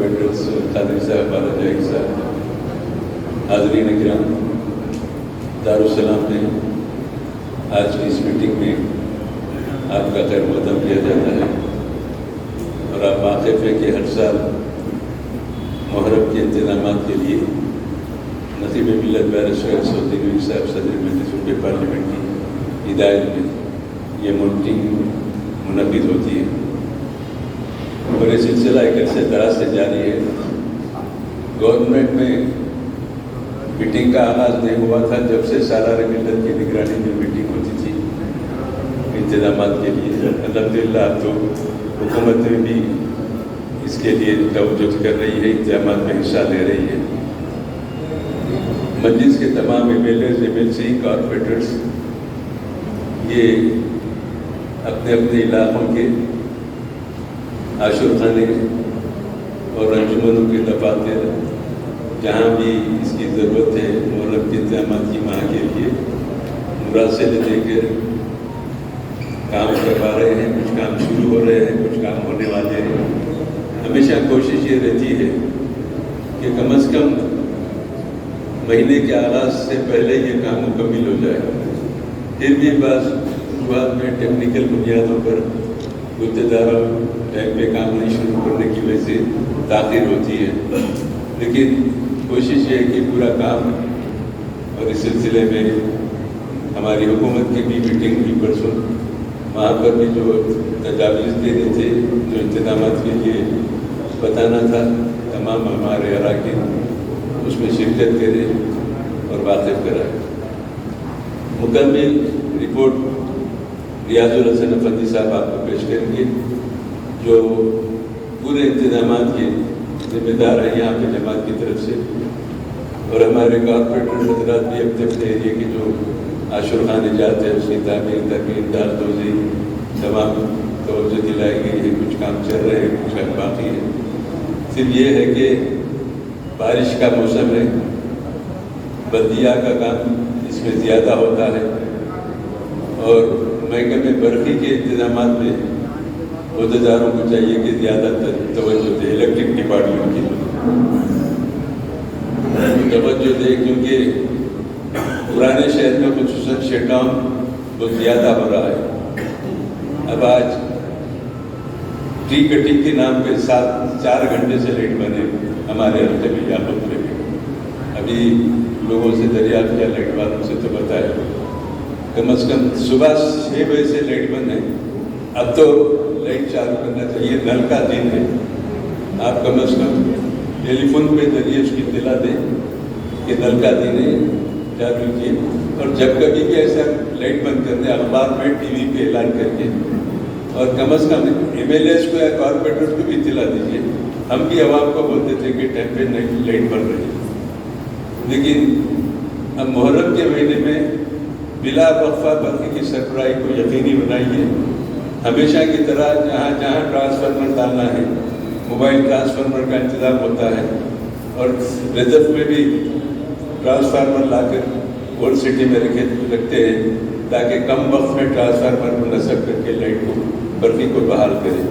Corporators Qadri صاحب، بالا جائے صاحب، حاضرین کرام، دارالسلام میں آج کی اس میٹنگ میں آپ کا خیر مقدم کیا جاتا ہے، اور آپ واقف ہیں کہ ہر سال محرم کے انتظامات کے لیے نقیب ملت بیرسٹر اسدالدین اویسی صاحب صدر مجلس پارلیمنٹ کی ہدایت میں یہ میٹنگ منعقد ہوتی ہے، اور یہ سلسلہ ایک عرصے دراز سے جاری ہے۔ گورنمنٹ میں میٹنگ کا آغاز نہیں ہوا تھا جب سے سالار ملت کی نگرانی میں میٹنگ ہوتی تھی انتظامات کے لیے۔ الحمدللہ اب تو حکومت میں بھی اس کے لیے توجہ کر رہی ہے، انتظامات میں حصہ لے رہی ہے۔ مجلس کے تمام MLAs، MLC، کارپوریٹرس یہ اپنے اپنے علاقوں کے عاشور خانے اور انجمنوں کے دفاتر جہاں بھی اس کی ضرورت ہے محرم کے انتظامات کی ماہ کے لیے مراسلے دے کر کام کروا رہے ہیں۔ کچھ کام شروع ہو رہے ہیں، کچھ کام ہونے والے ہیں۔ ہمیشہ کوشش یہ رہتی ہے کہ کم از کم مہینے کے آغاز سے پہلے یہ کام مکمل ہو جائے۔ پھر بھی بعض شروعات میں ٹیکنیکل بنیادوں پر گتےداروں ٹائم پہ کام نہیں شروع کرنے کی وجہ سے تاخیر ہوتی ہے، لیکن کوشش یہ ہے کہ پورا کام، اور اس سلسلے میں ہماری حکومت کی بھی میٹنگ ہوئی پرسوں، وہاں پر بھی جو تجاویز دینے تھے، جو انتظامات کے لیے بتانا تھا، تمام ہمارے اراکین اس میں شرکت کرے اور واقف کرائے۔ مکمل رپورٹ ریاض الحسن افندی صاحب آپ کو پیش کریں گے، جو پورے انتظامات کے ذمہ دار ہیں یہاں پہ جماعت کی طرف سے، اور ہمارے کارپوریٹر حضرات بھی اپنے اپنے ایریے کے جو عاشور خانے جاتے ہیں اس کی تعمیر، ترمیم، دار توزیع تمام توجہ دلائی گئی ہے۔ کچھ کام چل رہے ہیں، کچھ کام باقی ہے۔ صرف یہ ہے کہ بارش کا موسم ہے، بلدیہ کا کام اس میں زیادہ ہوتا ہے، اور محکمہ برقی کے انتظامات میں عہدیداروں کو چاہیے کہ زیادہ توجہ دے، الیکٹرک ڈپارٹمنٹ کی توجہ دے، کیونکہ پرانے شہر میں خصوصاً شٹ ڈاؤن بہت زیادہ ہو رہا ہے۔ اب آج ٹری کٹنگ کے نام پہ 4 گھنٹے سے لیٹ بنے ہمارے علاقے میں یا خود میں بھی۔ ابھی لوگوں سے دریافت کیا، لائٹ والوں سے تو بتایا کم از کم صبح 6 بجے سے لائٹ بند ہے، اب تو لائٹ چالو کرنا چاہیے۔ نل کا دن ہے، آپ کم از کم ٹیلی فون پہ ذریعے اس کی اطلاع دیں کہ نل کا دن ہے، چالو کیے، اور جب کبھی بھی ایسا لائٹ بند کرنے اخبار میں، ٹی وی پہ اعلان کر کے، اور کم از کم MLAs کو یا کارپوریٹرس کو بھی اطلاع دیجیے۔ ہم بھی عوام کو بولتے تھے کہ ٹائم پہ لائٹ بن رہی ہے، لیکن اب محرم کے مہینے میں بلا وقفہ برقی کی سربراہی کو یقینی بنائیے۔ ہمیشہ کی طرح جہاں جہاں ٹرانسفارمر ڈالنا ہے، موبائل ٹرانسفارمر کا انتظام ہوتا ہے، اور رجب میں بھی ٹرانسفارمر لا کر اولڈ سٹی میں رکھتے ہیں تاکہ کم وقت میں ٹرانسفارمر کو نصب کر کے لائٹ کو، برقی کو بحال کریں۔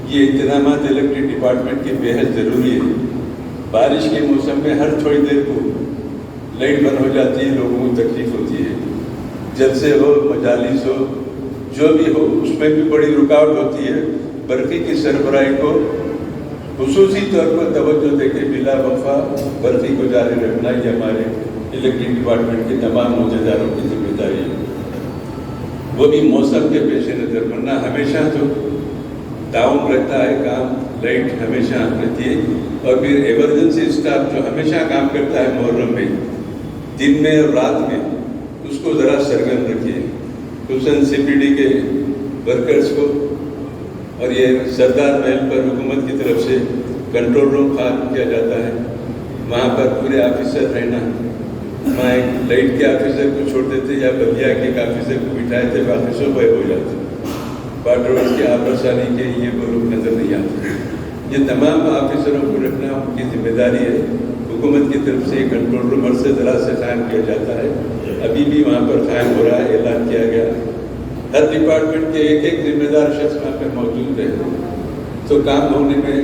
یہ انتظامات الیکٹرک ڈپارٹمنٹ کے بے حد ضروری ہے۔ بارش کے موسم میں ہر تھوڑی دیر کو لائٹ بند ہو جاتی ہے، لوگوں کو تکلیف ہوتی ہے۔ جلسے ہو، مجالس ہو، جو بھی ہو، اس میں بھی بڑی رکاوٹ ہوتی ہے۔ برقی کی سربراہی کو خصوصی طور پر توجہ دے کے بلا وقفہ برقی کو جاری رکھنا یہ ہمارے الیکٹرک ڈپارٹمنٹ کے تمام عہدیداروں کی ذمہ داری ہے، وہ بھی موسم کے پیش نظر، ورنہ ہمیشہ تو تعاون رہتا ہے کام، لائٹ ہمیشہ رہتی ہے۔ اور پھر ایمرجنسی اسٹاف جو ہمیشہ کام کرتا ہے محرم میں، دن میں اور رات میں، اس کو ذرا سرگرم رکھیے، خصوصاً CPD کے ورکرز کو۔ اور یہ سردار محل پر حکومت کی طرف سے کنٹرول روم قائم کیا جاتا ہے، وہاں پر پورے آفیسر رہنا۔ وہاں ایک لائٹ کے آفیسر کو چھوڑ دیتے یا بلدیہ کے ایک آفیسر کو بٹھائے تھے، باقی سب غائب ہو جاتے، پاٹروز کے آبرسانی کے یہ وہ لوگ نظر نہیں آتے۔ یہ تمام آفیسروں کو رکھنا ان کی ذمہ داری ہے۔ حکومت کی طرف سے کنٹرول روم عرصے دراز سے قائم کیا جاتا ہے، ابھی بھی وہاں پر قائم ہو رہا ہے، اعلان کیا گیا۔ ہر ڈپارٹمنٹ کے ایک ذمہ دار شخص وہاں پہ موجود ہے، تو کام ہونے میں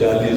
40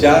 4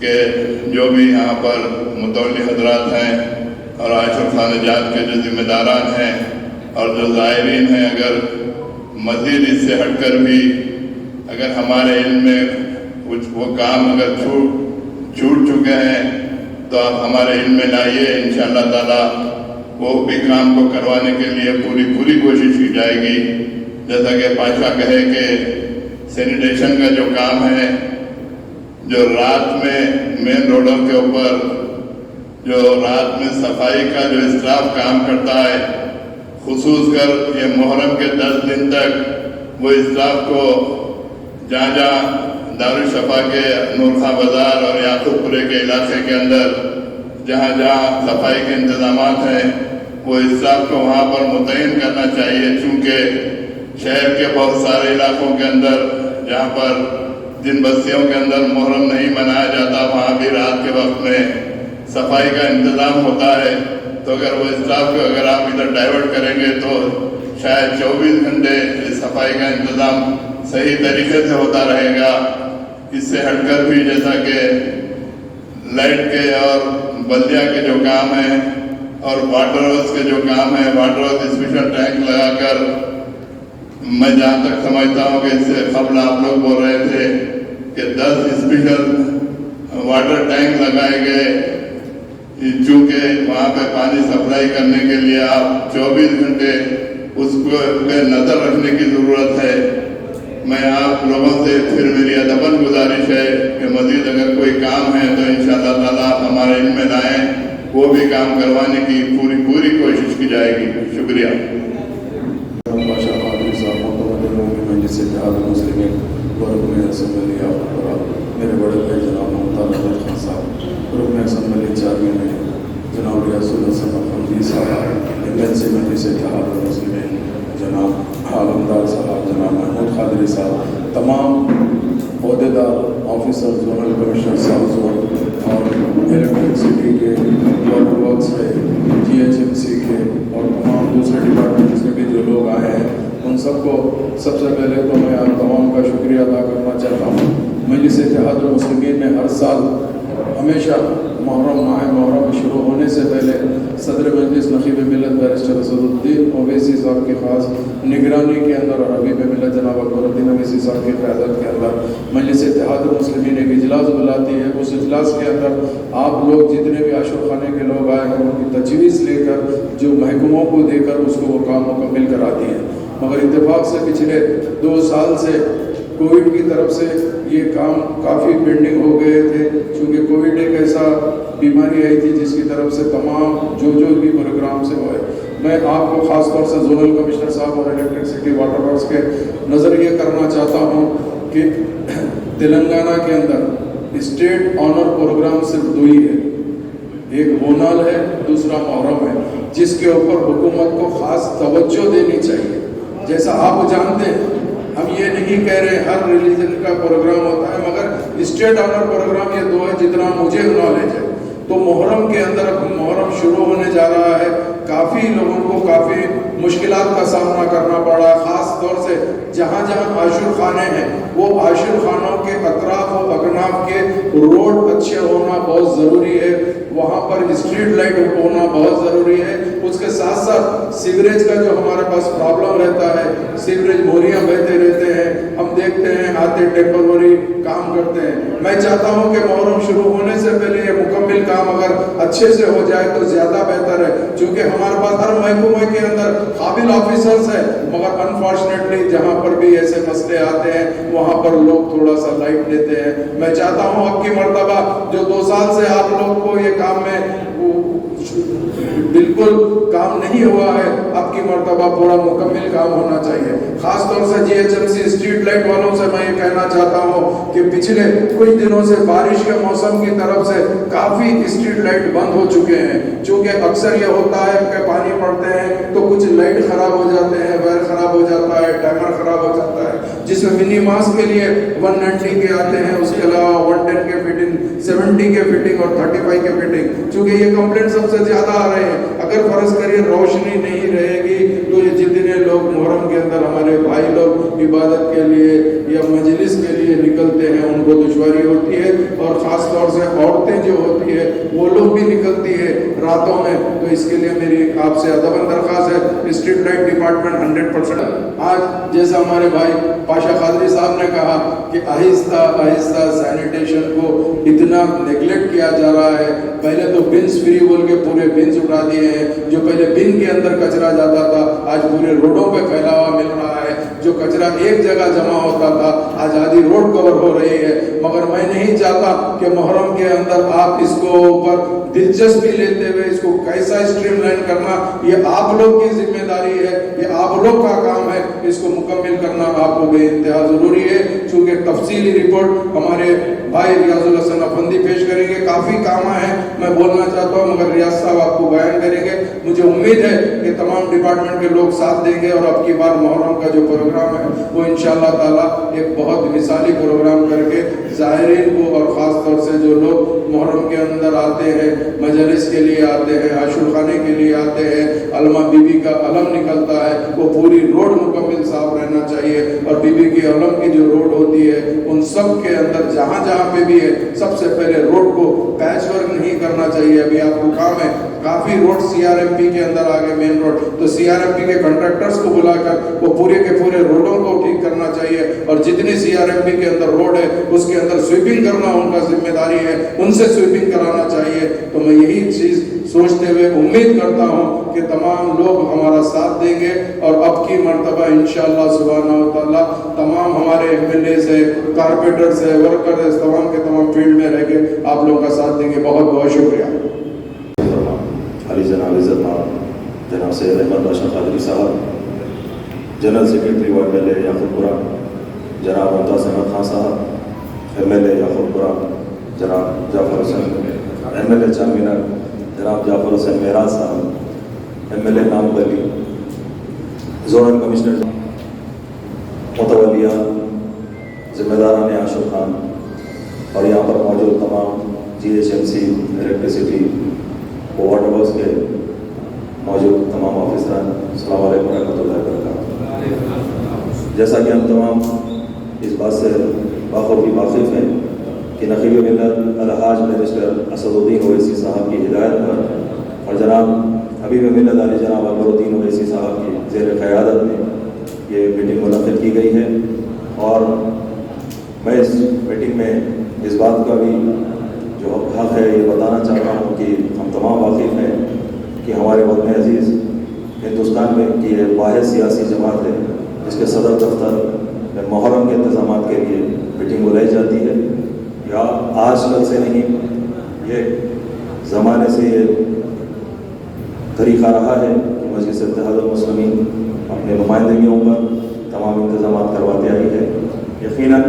کہ جو بھی یہاں پر متولی حضرات ہیں اور عاشور خانہ جات کے جو ذمہ داران ہیں اور جو زائرین ہیں، اگر مزید اس سے ہٹ کر بھی اگر ہمارے علم میں کچھ وہ کام اگر چھوٹ چکے ہیں تو آپ ہمارے علم میں لائیے، انشاءاللہ تعالی وہ بھی کام کو کروانے کے لیے پوری کوشش کی جائے گی۔ جیسا کہ پاشا کہے کہ سینیٹیشن کا جو کام ہے، جو رات میں مین روڈوں کے اوپر جو رات میں صفائی کا جو اسٹاف کام کرتا ہے، خصوص کر یہ محرم کے 10 دن تک وہ اسٹاف کو جہاں دارالشفا کے نورخواہ بازار اور یعقوب پورے کے علاقے کے اندر جہاں صفائی کے انتظامات ہیں، وہ اسٹاف کو وہاں پر متعین کرنا چاہیے، چونکہ شہر کے بہت سارے علاقوں کے اندر جہاں پر جن بستیوں کے اندر محرم نہیں منایا جاتا، وہاں بھی رات کے وقت میں صفائی کا انتظام ہوتا ہے۔ تو اگر وہ اسٹاف کو اگر آپ ادھر ڈائیورٹ کریں گے تو شاید 24 گھنٹے صفائی کا انتظام صحیح طریقے سے ہوتا رہے گا۔ اس سے ہٹ کر بھی جیسا کہ لائٹ کے اور بلدیہ کے جو کام ہیں اور واٹر ہاؤس کے جو کام ہیں، واٹر ہاؤس اسپیشل ٹینک لگا کر، میں جہاں تک سمجھتا ہوں کہ اس سے قبل آپ لوگ بول رہے تھے کہ 10 اسپیشل واٹر ٹینک لگائے گئے، چونکہ وہاں پہ پانی سپلائی کرنے کے لیے آپ 24 گھنٹے اس پہ نظر رکھنے کی ضرورت ہے۔ میں آپ لوگوں سے پھر میری ادباً گزارش ہے کہ مزید اگر کوئی کام ہے تو انشاءاللہ تعالیٰ ہمارے علم میں لائیں، وہ بھی کام کروانے کی پوری کوشش کی جائے گی۔ شکریہ۔ میرے بڑے بھائی جناب ممتاز احمد خان صاحب، رکن اسمبلی چیئرمین جناب ریاض الحسن افندی صاحب، ایمرجنسی مجلس اتحاد المسلمین جناب عالمدار صاحب، جناب محمود قادری صاحب، تمام عہدیدار آفیسر، زونل کمشنر صاحب زون اور الیکٹرسٹی کے، واٹر ورکس کے، GHMC کے اور تمام دوسرے ڈپارٹمنٹس کے بھی جو لوگ آئے ہیں، ان سب کو سب سے پہلے تو میں آپ تمام کا شکریہ ادا کرنا چاہتا ہوں۔ مجلس اتحاد المسلمین نے ہر سال ہمیشہ محرم شروع ہونے سے پہلے صدر مجلس نقیب ملت بیرسٹر اسد الدین اویسی صاحب کی خاص نگرانی کے اندر اور حبیب ملت جناب اکبر الدین اویسی صاحب کی قیادت کے اندر مجلس اتحاد المسلمین ایک اجلاس بلاتی ہے۔ اس اجلاس کے اندر آپ لوگ جتنے بھی عاشور خانے کے لوگ آئے ہیں، ان کی تجویز لے کر جو محکموں کو دے کر اس کو وہ کام مکمل کراتی ہے۔ مگر اتفاق سے پچھلے 2 سال سے کووڈ کی طرف سے یہ کام کافی پینڈنگ ہو گئے تھے، چونکہ کووڈ ایک ایسا بیماری آئی تھی جس کی طرف سے تمام جو بھی پروگرام سے ہوئے۔ میں آپ کو خاص طور سے زونل کمشنر صاحب اور الیکٹرسٹی واٹر ورکس کے نظر یہ کرنا چاہتا ہوں کہ تلنگانہ کے اندر اسٹیٹ آنر پروگرام صرف 2 ہی ہے، ایک بونال ہے، دوسرا محرم ہے، جس کے اوپر حکومت کو خاص توجہ دینی چاہیے۔ جیسا آپ جانتے ہیں، ہم یہ نہیں کہہ رہے ہر ریلیجن کا پروگرام ہوتا ہے، مگر اسٹیٹ آنر پروگرام یہ 2 ہے جتنا مجھے نالج ہے۔ تو محرم کے اندر اب محرم شروع ہونے جا رہا ہے، کافی لوگوں کو کافی مشکلات کا سامنا کرنا پڑا، خاص طور سے جہاں عاشور خانے ہیں وہ عاشور خانوں کے اطراف و اکناف کے روڈ اچھے ہونا بہت ضروری ہے، وہاں پر اسٹریٹ لائٹ ہونا بہت ضروری ہے۔ اس کے ساتھ ساتھ سیوریج کا جو ہمارے پاس پرابلم رہتا ہے، سیوریج موریاں بہتے رہتے ہیں، ہم دیکھتے ہیں آتے ٹیمپروری کام کرتے ہیں۔ میں چاہتا ہوں کہ محرم شروع ہونے سے پہلے یہ مکمل کام اگر اچھے سے ہو جائے تو زیادہ بہتر ہے، چونکہ ہمارے پاس ہر محکمے کے اندر قابل آفیسرز ہیں، مگر انفارچونیٹلی جہاں پر بھی ایسے مسئلے آتے ہیں وہاں پر لوگ تھوڑا سا لائٹ دیتے ہیں۔ میں چاہتا ہوں اب کی مرتبہ جو 2 سال سے آپ لوگ کو یہ کام میں بالکل کام نہیں ہوا ہے، اب کی مرتبہ پورا مکمل کام ہونا چاہیے۔ خاص طور سے GHMC اسٹریٹ لائٹ والوں سے میں یہ کہنا چاہتا ہوں کہ پچھلے کچھ دنوں سے بارش کے موسم کی طرف سے کافی اسٹریٹ لائٹ بند ہو چکے ہیں، چونکہ اکثر یہ ہوتا ہے کہ پانی پڑتے ہیں تو کچھ لائٹ خراب ہو جاتے ہیں، وائر خراب ہو جاتا ہے، ٹائمر خراب ہو جاتا ہے۔ جس میں منی ماسک کے لیے 190 کے آتے ہیں، اس کے علاوہ 110 کے فٹنگ، 70 کے فٹنگ اور 35 کے فٹنگ. چونکہ یہ کمپلینٹ سب سے زیادہ آ رہے ہیں. اگر فرض کریے روشنی نہیں رہے گی تو یہ جتنے لوگ محرم کے اندر ہمارے بھائی لوگ عبادت کے لیے یا مجلس کے لیے نکلتے ہیں ان کو دشواری ہوتی ہے، اور خاص طور سے عورتیں جو ہوتی ہے وہ لوگ بھی نکلتی ہے راتوں میں. تو اس کے لیے میری آپ سے ادباً درخواست ہے، اسٹریٹ لائٹ ڈپارٹمنٹ 100%. آج جیسا ہمارے بھائی پاشا قادری صاحب نے کہا کہ آہستہ آہستہ سینیٹیشن کو اتنا نیگلیکٹ کیا جا رہا ہے. پہلے تو بنس فری بول کے پورے بنس اٹھا دیے ہیں. جو پہلے بن کے اندر کچرا جاتا تھا آج پورے روڈوں پہ پھیلا ہوا مل رہا ہے. جو کچرا ایک جگہ جمع ہوتا تھا آج آدھی روڈ کور ہو رہی ہے. مگر میں نہیں چاہتا کہ محرم کے اندر آپ اس کو اوپر دلچسپی لیتے ہوئے اس کو کیسا اسٹریم لائن کرنا، یہ آپ لوگ کی ذمہ داری ہے، یہ آپ لوگ کا کام ہے. اس کو مکمل کرنا آپ کو بے انتہا ضروری ہے. چونکہ تفصیلی رپورٹ ہمارے بھائی ریاض الحسن افندی پیش کریں گے. کافی کام ہیں میں بولنا چاہتا ہوں مگر ریاض صاحب آپ کو بیان کریں گے. مجھے امید ہے کہ تمام ڈپارٹمنٹ کے لوگ ساتھ دیں گے اور اب کی بار محرم کا جو پروگرام ہے وہ انشاءاللہ تعالیٰ ایک بہت مثالی پروگرام کر کے زائرین کو اور خاص طور سے جو لوگ محرم کے اندر آتے ہیں، مجلس کے لیے آتے ہیں، عاشور خانے کے لیے آتے ہیں، علمہ بی بی کا علم نکلتا ہے، وہ پوری روڈ مکمل صاف رہنا چاہیے. اور بی بی کے علم کی جو روڈ ہوتی ہے ان سب کے اندر جہاں جہاں پہ بھی ہے سب سے پہلے روڈ کو پیچ ورک نہیں کرنا چاہیے. ابھی آپ کو کام ہے کافی road C R M P کے اندر آگے مین روڈ، تو سی آر ایم پی کے کنٹریکٹرز کو بلا کر وہ پورے کے پورے روڈوں کو ٹھیک کرنا چاہیے. اور جتنی سی آر ایم پی کے اندر روڈ ہے اس کے اندر سویپنگ کرنا ان کا ذمہ داری ہے، ان سے سویپنگ کرانا چاہیے. تو میں یہی چیز سوچتے ہوئے امید کرتا ہوں کہ تمام لوگ ہمارا ساتھ دیں گے اور اب کی مرتبہ انشاءاللہ سبحانہ و تعالیٰ تمام ہمارے ایم ایل اے سے، کارپیٹر سے، ورکر سے، تمام کے تمام فیلڈ میں رہ کے آپ لوگوں کا ساتھ دیں گے. بہت بہت شکریہ. علی جناب عزت مآب جناب سید احمد پاشا قادری صاحب، جنرل سیکرٹری و ایم ایل اے یعقوب پورہ جناب ممتاز احمد خان صاحب، ایم ایل اے یعقوب پورہ جناب جعفر حسین، ایم ایل اے چارمینر جناب جعفر حسین معراج صاحب، ایم ایل اے نام بلی، زونل کمشنر متولیہ، ذمہ داران عاشور خان اور یہاں پر موجود تمام G H M C, electricity, water works کے موجود تمام آفیسران، السلام علیکم ورحمۃ اللہ وبرکاتہ. جیسا کہ ہم تمام اس بات سے باخوبی واقف ہیں کہ نقیب ملت الحاج بیرسٹر اسد الدین اویسی صاحب کی ہدایت پر اور جناب حبیب ملت علی جناب اکبر الدین اویسی صاحب کی زیر قیادت میں یہ میٹنگ منعقد کی گئی ہے. اور میں اس میٹنگ میں اس بات کا بھی جو حق ہے یہ بتانا چاہتا ہوں کہ ہم تمام واقف ہیں کہ ہمارے وطن عزیز ہندوستان میں کی ایک واحد سیاسی جماعت ہے جس کے صدر دفتر میں محرم کے انتظامات کے لیے میٹنگ بلائی جاتی ہے. یا آج کل سے نہیں، یہ زمانے سے یہ طریقہ رہا ہے کہ مجلس اتحاد المسلمین اپنے نمائندگیوں پر تمام انتظامات کرواتے آئی ہے. یقیناً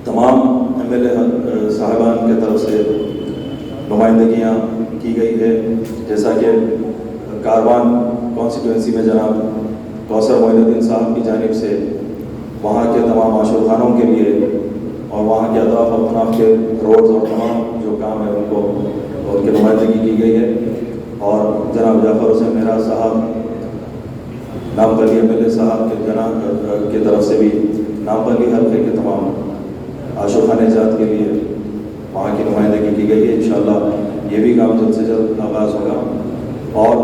تمام ایم ایل اے صاحبان کے طرف سے نمائندگیاں کی گئی ہے، جیسا کہ کاروان کانسٹیٹوئنسی میں جناب کوثر معین الدین صاحب کی جانب سے وہاں کے تمام عاشور خانوں کے لیے اور وہاں کے اطراف اطراف کے روڈز اور تمام جو کام ہے ان کو ان کی نمائندگی کی گئی ہے. اور جناب جعفر حسین معراج صاحب نامپلی ایم ایل اے صاحب کے جناب کی طرف سے بھی نامپلی حلقے کے تمام عاشور خانے جات کے لیے وہاں کی نمائندگی کی گئی ہے. انشاءاللہ یہ بھی کام جلد سے جلد آغاز ہوگا. اور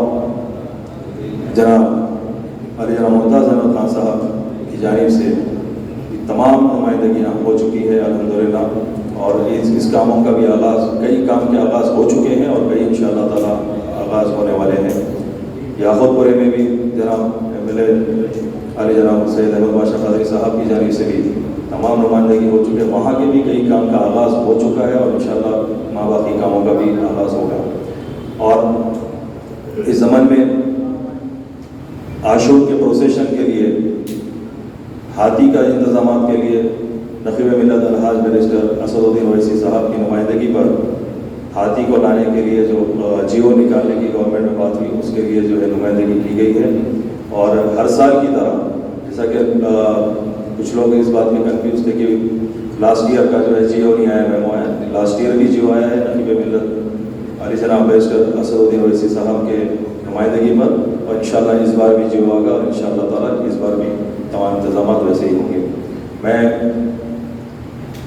جناب علی جناب ممتاز احمد خان صاحب کی جانب سے تمام نمائندگیاں ہو چکی ہے الحمدللہ. اور اس کاموں کا بھی آغاز، کئی کام کے آغاز ہو چکے ہیں اور کئی انشاءاللہ تعالیٰ آغاز ہونے والے ہیں. یاقوت پورے میں بھی جناب ایم ایل اے علی جناب سید احمد پاشا قادری صاحب کی جانب سے بھی تمام نمائندگی ہو چکی ہے. وہاں کے بھی کئی کام کا آغاز ہو چکا ہے اور انشاءاللہ باقی کاموں کا بھی آغاز ہوگا. اور اس زمن میں عاشور کے پروسیشن کے لیے ہاتھی کا انتظامات کے لیے نقیب ملت الحاج بیرسٹر اسد الدین اویسی صاحب کی نمائندگی پر ہاتھی کو لانے کے لیے جو جیو نکالنے کی گورنمنٹ میں بات ہوئی اس کے لیے جو ہے نمائندگی کی گئی ہے. اور ہر سال کی طرح جیسا کہ کچھ لوگ اس بات میں کنفیوز تھے کہ لاسٹ ایئر کا جو ہے جیو نہیں آیا، میمو آیا. لاسٹ ایئر بھی جیو آیا ہے نقیب ملت علی جناب بیرسٹر اسد الدین اویسی صاحب کے نمائندگی پر، اور انشاءاللہ اس بار بھی جیو ہوگا، اور انشاءاللہ تعالیٰ اس بار بھی تمام انتظامات ویسے ہی ہوں گے. میں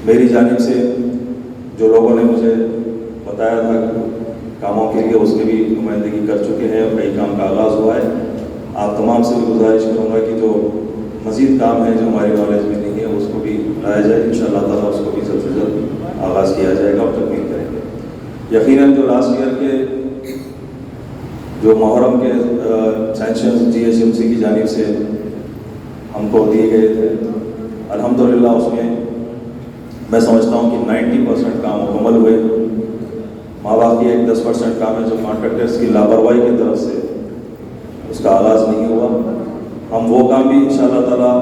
میری جانب سے جو لوگوں نے مجھے بتایا تھا کاموں کے لیے اس کی بھی نمائندگی کر چکے ہیں، اور کئی کام کا آغاز ہوا ہے. آپ تمام سے بھی گزارش کروں گا کہ جو مزید کام ہے جو ہماری نالج میں نہیں ہے اس کو بھی لایا جائے، انشاءاللہ تعالیٰ اس کو بھی جلد سے جلد آغاز کیا جائے گا اور تکمیل کریں گے. یقیناً جو لاسٹ ایئر کے جو محرم کے سینکشن GHMC کی جانب سے ہم کو دیے گئے تھے، الحمدللہ اس میں میں سمجھتا ہوں کہ 90% کام مکمل ہوئے. ماں باپ کی ایک 10% کام ہے جو کانٹریکٹرز کی لاپرواہی کی طرف سے اس کا آغاز نہیں ہوا. ہم وہ کام بھی انشاءاللہ تعالیٰ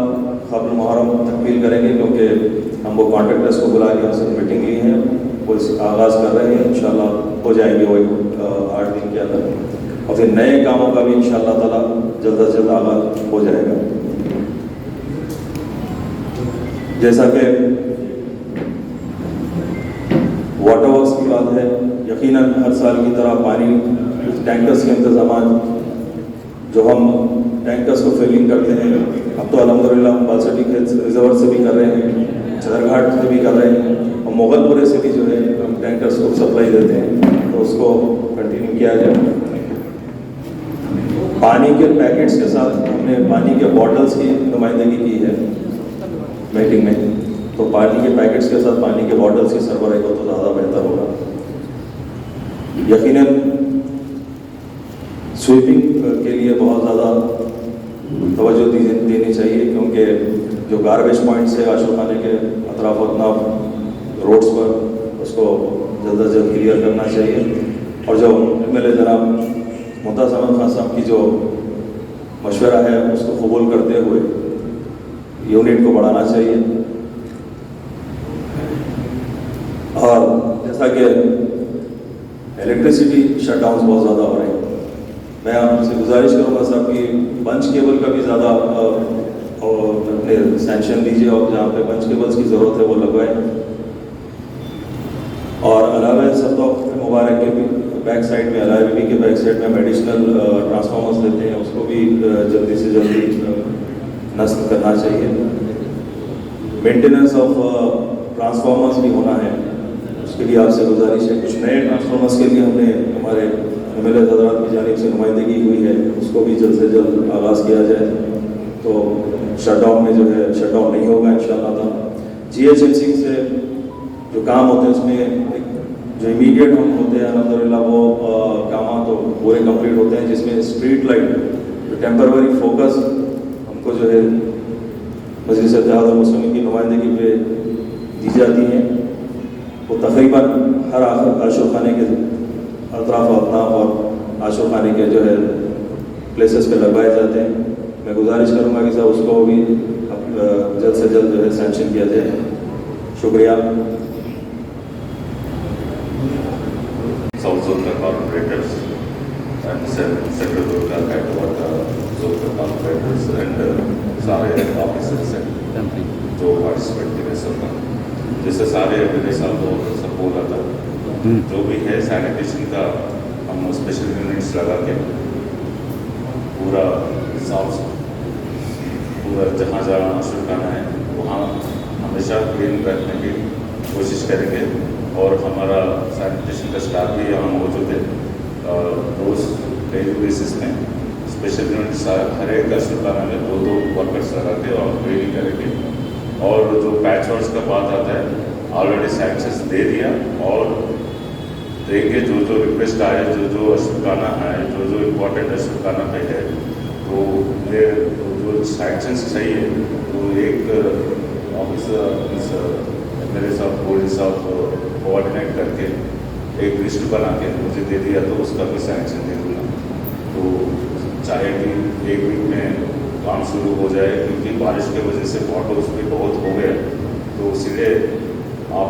قبل محرم تکمیل کریں گے، کیونکہ ہم وہ کانٹریکٹرز کو بلا کے ان سے میٹنگ لی ہے، وہ اس کا آغاز کر رہے ہیں. انشاءاللہ ہو جائیں گے وہ 8 دن کے اندر، اور پھر نئے کاموں کا بھی انشاءاللہ تعالیٰ جلد از جلد آغاز ہو جائے گا. جیسا کہ واٹر ورکس کی بات ہے، یقیناً ہر سال کی طرح پانی ٹینکرز کے انتظامات جو ہم ٹینکرز کو فلنگ کرتے ہیں، اب تو الحمدللہ ہم بالسٹی کے ریزرور سے بھی کر رہے ہیں، چدر گھاٹ سے بھی کر رہے ہیں، اور مغل پورے سے بھی جو ہے ہم ٹینکرز کو سپلائی دیتے ہیں، تو اس کو کنٹینیو کیا جائے. پانی کے پیکٹس کے ساتھ ہم نے پانی کے باٹلز کی نمائندگی کی ہے میٹنگ میں، تو پانی کے پیکٹس کے ساتھ پانی کے باٹلز کی سربراہی ہو تو زیادہ بہتر ہوگا. یقیناً سویپنگ کے لیے بہت زیادہ توجہ دینی چاہیے، کیونکہ جو گاربیج پوائنٹس ہے عاشق خانے کے اطراف و اطناف روڈس پر، اس کو جلد از جلد کلیئر کرنا چاہیے. اور جو MLA جناب ممتاز احمد خان صاحب کی جو مشورہ ہے اس کو قبول کرتے ہوئے یونٹ کو بڑھانا چاہیے. اور جیسا کہ الیکٹریسٹی شٹ ڈاؤنس بہت زیادہ ہو رہے ہیں، میں آپ سے گزارش کروں گا صاحب کہ بنچ کیبل کا بھی زیادہ اپنے سینکشن دیجیے، اور جہاں پہ بنچ کیبلز کی ضرورت ہے وہ لگوائیں. اور علاوہ سب تو مبارک کے بھی بیک سائڈ میں LIBB کے بیک سائڈ میں ہم ایڈیشنل ٹرانسفارمرز دیتے ہیں، اس کو بھی جلدی سے جلدی نصب کرنا چاہیے. مینٹیننس آف ٹرانسفارمرز بھی ہونا ہے، اس کے لیے آپ سے گزارش ہے. کچھ نئے ٹرانسفارمرز کے لیے ہم نے ہمارے MLA حضرات کی جانب سے نمائندگی ہوئی ہے، اس کو بھی جلد سے جلد آغاز کیا جائے تو شٹ ڈاؤن میں جو ہے شٹ ڈاؤن نہیں ہوگا انشاءاللہ تعالیٰ. GHMC سے جو کام ہوتے ہیں اس میں جو امیڈیٹ ہم ہوتے ہیں الحمدللہ وہ کام تو پورے کمپلیٹ ہوتے ہیں، جس میں اسٹریٹ لائٹ جو ٹیمپروری فوکس ہم کو جو ہے مجلس اتحاد المسلمین کی نمائندگی پہ دی جاتی ہیں، وہ تقریباً ہر عاشق خانے کے اطراف و اطناف اور عاشق خانے کے جو ہے پلیسز پہ لگوائے جاتے ہیں. میں گزارش کروں گا کہ صاحب اس کو بھی جلد سے جلد جو ہے سینکشن کیا جائے. شکریہ. South Zone corporators and Central Durga Zone corporators and سارے آفیسرس ہیں جو پارٹیسپیٹ کرے سب کا، جیسے سارے میرے ساتھ سب بولا تھا جو بھی ہے سینیٹیشن کا ہم اسپیشل یونٹس لگا کے پورا صاف پورا جہاں جہاں شرکانا ہے وہاں ہمیشہ کلین رکھنے کی کوشش کریں گے. اور ہمارا سینیٹیشن کا اسٹاف بھی یہاں موجود ہے روز ڈیلی بیسس میں. اسپیشل یونٹس ہر ایک کا شرکانا میں 2 ورکرس لگا کے اور ٹریننگ کریں گے. اور جو پیچ ورکس کا بات آتا ہے آلریڈی سینکشنس دے دیا اور دیں گے. جو ریکویسٹ آئے جو اشرکانہ آئے جو امپورٹنٹ اشرکانہ پہ ہے تو یہ جو سینکشنس چاہیے تو ایک آفیسر میرے ساتھ پولیس صاحب کوآرڈینیٹ کر کے ایک لسٹ بنا کے مجھے دے دیا تو اس کا بھی سینکشن دے دوں گا. تو چاہے کہ 1 ویک میں کام شروع ہو جائے کیونکہ بارش کی وجہ سے واٹرز بھی بہت ہو گئے تو اسی لیے آپ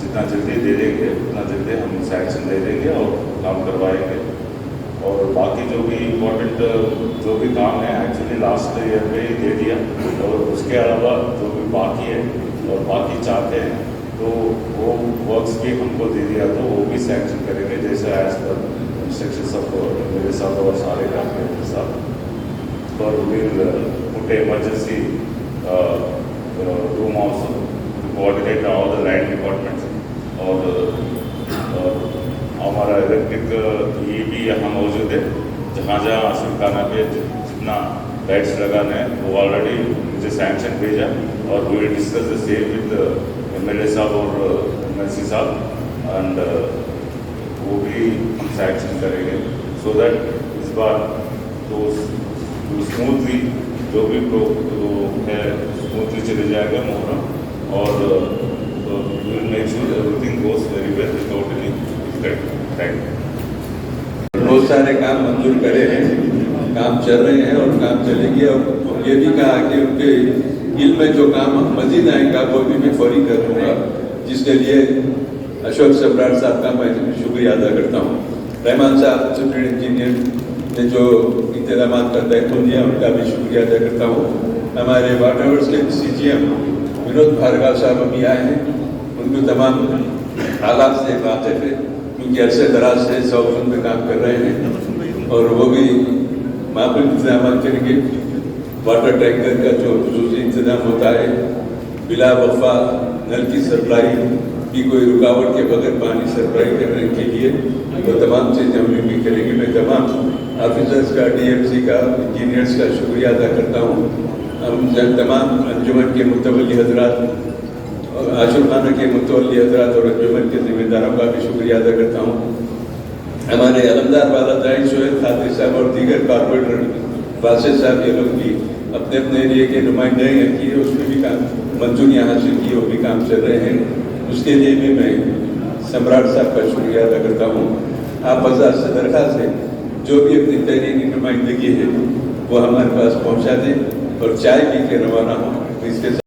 جتنا جلدی دے دیں گے اتنا جلدی ہم سینکشن دے دیں گے اور کام کروائیں گے. اور باقی جو بھی امپورٹنٹ جو بھی کام ہے ایکچولی لاسٹ ایئر میں ہی دے دیا، اور اس کے علاوہ جو بھی باقی ہے اور باقی چاہتے ہیں تو وہ ورکس بھی ہم کو دے دیا تو وہ بھی سینکشن کریں گے، جیسے ایز پر انسٹرکشنس آف میرے ساتھ اور سارے کام کے ساتھ. اور we'll put emergency room also to coordinate all the line departments. اور ہمارا الیکٹرک یہ بھی یہاں موجود ہے، جہاں جہاں آصف خانہ پہ جتنا لائٹس لگانا ہے وہ آلریڈی مجھے سینکشن بھیجا، اور we will discuss the same with M L A صاحب اور ایم ایل سی صاحب، اینڈ وہ بھی ہم سینکشن کریں گے سو دیٹ اس بار تو اسموتھلی جو بھی ہے اسموتھلی چلے جائے گا محرم، اور we will make sure everything goes very well without any difficult. Thank you. بہت سارے کام منظور کرے ہیں، کام چل رہے ہیں اور کام چلیں گے. اور یہ بھی کہا کہ ان کے علم میں جو کام مزید آئے گا وہ بھی میں فوری کر دوں گا، جس کے لیے اشوک سبرار صاحب کا میں شکریہ ادا کرتا ہوں. رحمان صاحب سپرنٹ انجینئر نے جو انتظامات کا دائتو دیا ان کا بھی شکریہ ادا کرتا ہوں. ہمارے واٹر ورکس کے سی جی ایم ونود بھارگو صاحب ابھی آئے ہیں، ان کو تمام حالات سے واقف ہے کیونکہ عرصے دراز سے ساؤتھ زون میں کام کر رہے ہیں، اور وہ بھی معقول انتظامات کریں گے. واٹر ٹینکر کا جو خصوصی انتظام ہوتا ہے، بلا وقفہ نل کی سپلائی کی کوئی رکاوٹ کے بغیر پانی سپلائی کرنے کے لیے وہ تمام چیزیں ہم بھی کریں گے. میں تمام آفیسرس کا، ڈی ایم سی کا، انجینئرس کا شکریہ ادا کرتا ہوں. ہم تمام انجمن کے متولی حضرات، آشف خانہ کے متولی حضرات اور انجمن کے ذمہ داروں کا بھی شکریہ ادا کرتا ہوں. ہمارے علمدار والدین شعیب خاطر صاحب اور دیگر کارپوریٹر باسط صاحب، یہ لوگ بھی اپنے اپنے ایریے کے نمائندے ہیں کی اس میں بھی کام منظوریاں حاصل کی، وہ بھی کام چل رہے ہیں. اس کے لیے بھی میں سمراٹ صاحب کا شکریہ ادا کرتا ہوں. آپ حضرات سے درخواست ہے جو بھی اپنی تحریری نمائندگی ہے وہ ہمارے پاس پہنچا دیں اور چائے پی کے روانہ ہوں. اس کے